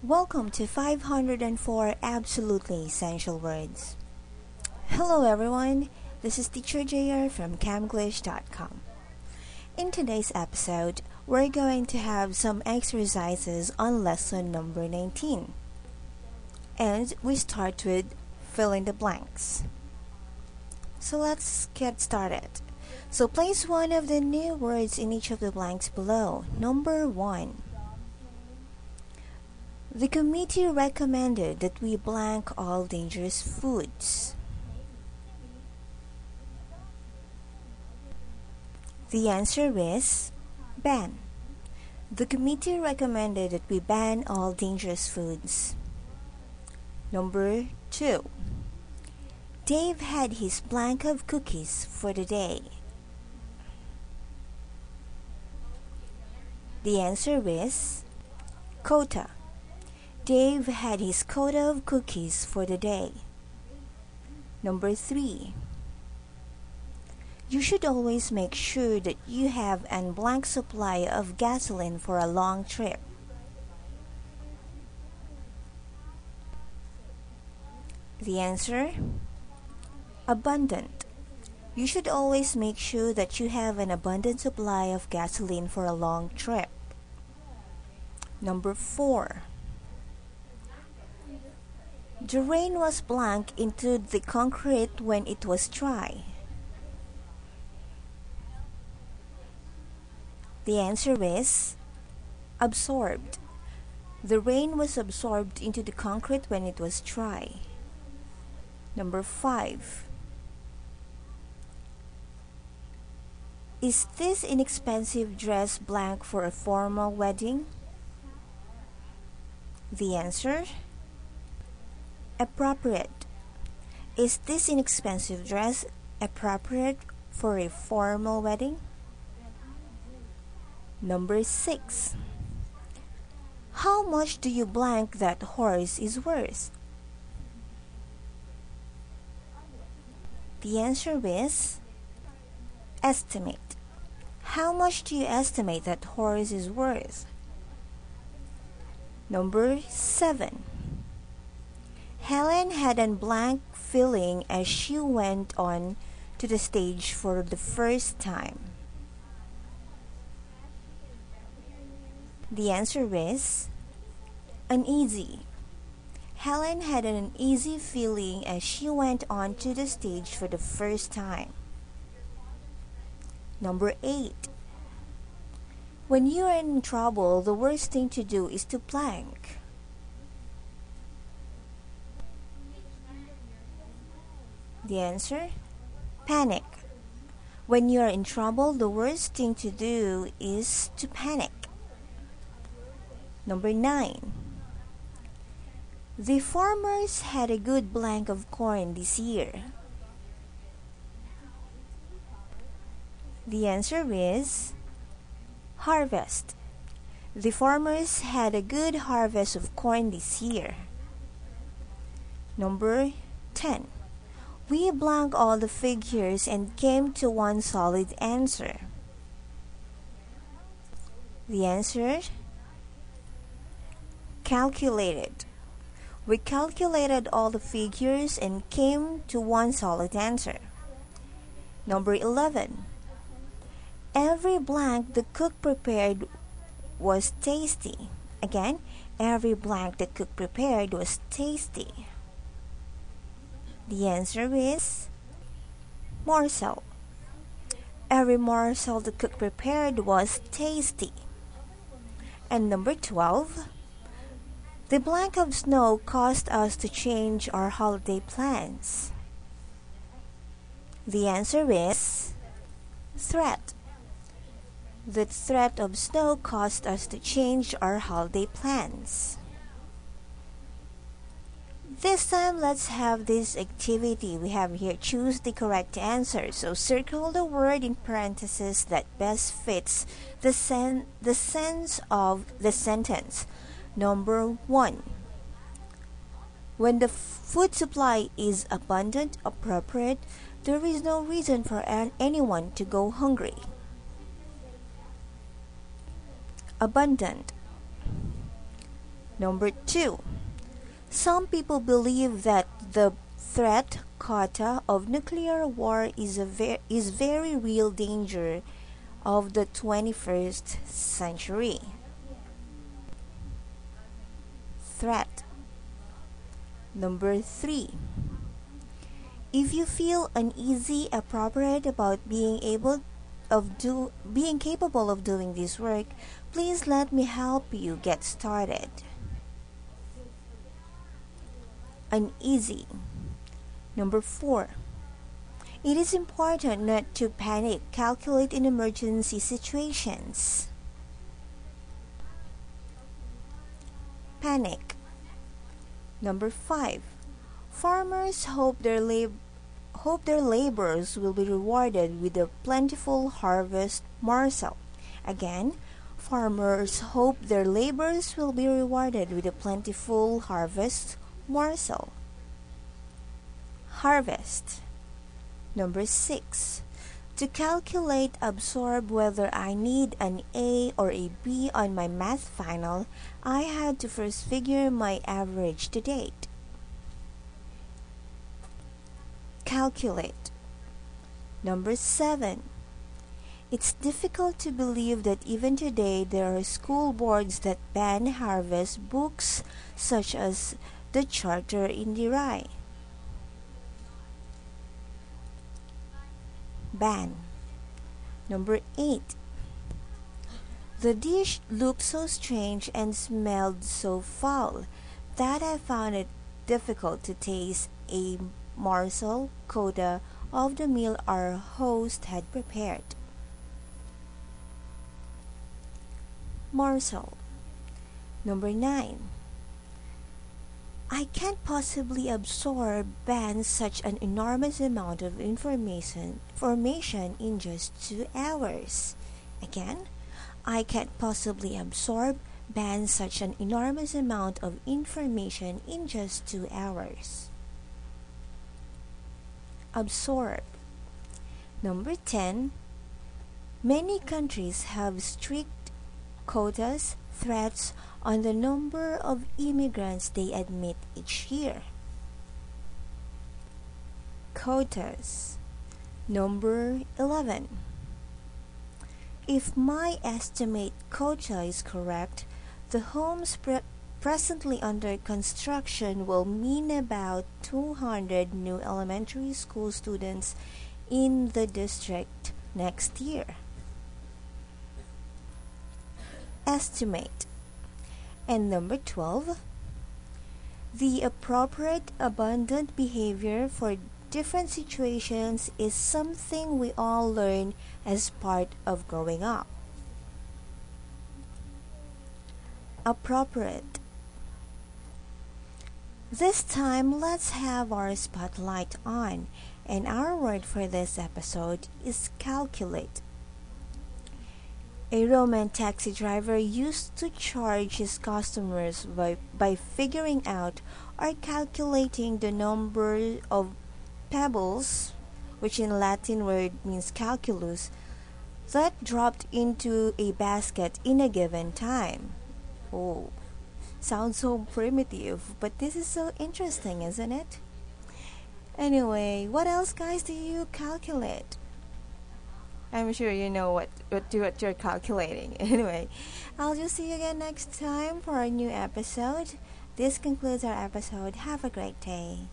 Welcome to 504 Absolutely Essential Words. Hello everyone, this is Teacher JR from camglish.com. In today's episode, we're going to have some exercises on lesson number 19. And we start with fill in the blanks. So let's get started. So place one of the new words in each of the blanks below. Number 1. The committee recommended that we blank all dangerous foods. The answer is ban. The committee recommended that we ban all dangerous foods. Number 2. Dave had his blank of cookies for the day. The answer is quota. Dave had his quota of cookies for the day. Number 3. You should always make sure that you have an blank supply of gasoline for a long trip. The answer? Abundant. You should always make sure that you have an abundant supply of gasoline for a long trip. Number 4. The rain was blank into the concrete when it was dry. The answer is absorbed. The rain was absorbed into the concrete when it was dry. Number 5. Is this inexpensive dress blank for a formal wedding? The answer? Appropriate. Is this inexpensive dress appropriate for a formal wedding? Number 6. How much do you blank that horse is worth? The answer is estimate. How much do you estimate that horse is worth? Number 7. Helen had a blank feeling as she went on to the stage for the first time. The answer is uneasy. Helen had an uneasy feeling as she went on to the stage for the first time. Number 8. When you are in trouble, the worst thing to do is to blank. The answer? Panic. When you are in trouble, the worst thing to do is to panic. Number 9. The farmers had a good blank of corn this year. The answer is harvest. The farmers had a good harvest of corn this year. Number 10. We blank all the figures and came to one solid answer. The answer? Calculated. We calculated all the figures and came to one solid answer. Number 11. Every blank the cook prepared was tasty. Again, every blank the cook prepared was tasty. The answer is morsel. Every morsel the cook prepared was tasty. And number 12. The blank of snow caused us to change our holiday plans. The answer is threat. The threat of snow caused us to change our holiday plans. This time, let's have this activity. We have here choose the correct answer. So circle the word in parentheses that best fits the sense of the sentence. Number 1. When the food supply is abundant, appropriate, there is no reason for anyone to go hungry. Abundant. Number 2. Some people believe that the threat quota of nuclear war is very real danger of the 21st century. Threat. Number 3. If you feel uneasy, appropriate about being capable of doing this work, please let me help you get started. Uneasy. Number 4. It is important not to panic. Calculate in emergency situations. Panic. Number 5. Farmers hope their labors will be rewarded with a plentiful harvest morsel. Again, farmers hope their labors will be rewarded with a plentiful harvest morsel. Harvest. Number 6. To calculate absorb whether I need an A or a B on my math final, I had to first figure my average to date. Calculate. Number 7. It's difficult to believe that even today there are school boards that ban harvest books such as the Charter in the Rye. Ban. Number 8. The dish looked so strange and smelled so foul that I found it difficult to taste a morsel coda of the meal our host had prepared. Morsel. Number 9. I can't possibly absorb such an enormous amount of information in just 2 hours. Again, I can't possibly absorb such an enormous amount of information in just 2 hours. Absorb. Number 10. Many countries have strict quotas, threats on the number of immigrants they admit each year. Quotas. Number 11. If my estimate quota is correct, the homes presently under construction will mean about 200 new elementary school students in the district next year. Estimate. And number 12. The appropriate abundant behavior for different situations is something we all learn as part of growing up. Appropriate. This time, let's have our spotlight on, and our word for this episode is calculate. A Roman taxi driver used to charge his customers by figuring out or calculating the number of pebbles, which in Latin word means calculus, that dropped into a basket in a given time. Oh, sounds so primitive, but this is so interesting, isn't it? Anyway, what else, guys, do you calculate? I'm sure you know what you're calculating. Anyway, I'll just see you again next time for a new episode. This concludes our episode. Have a great day.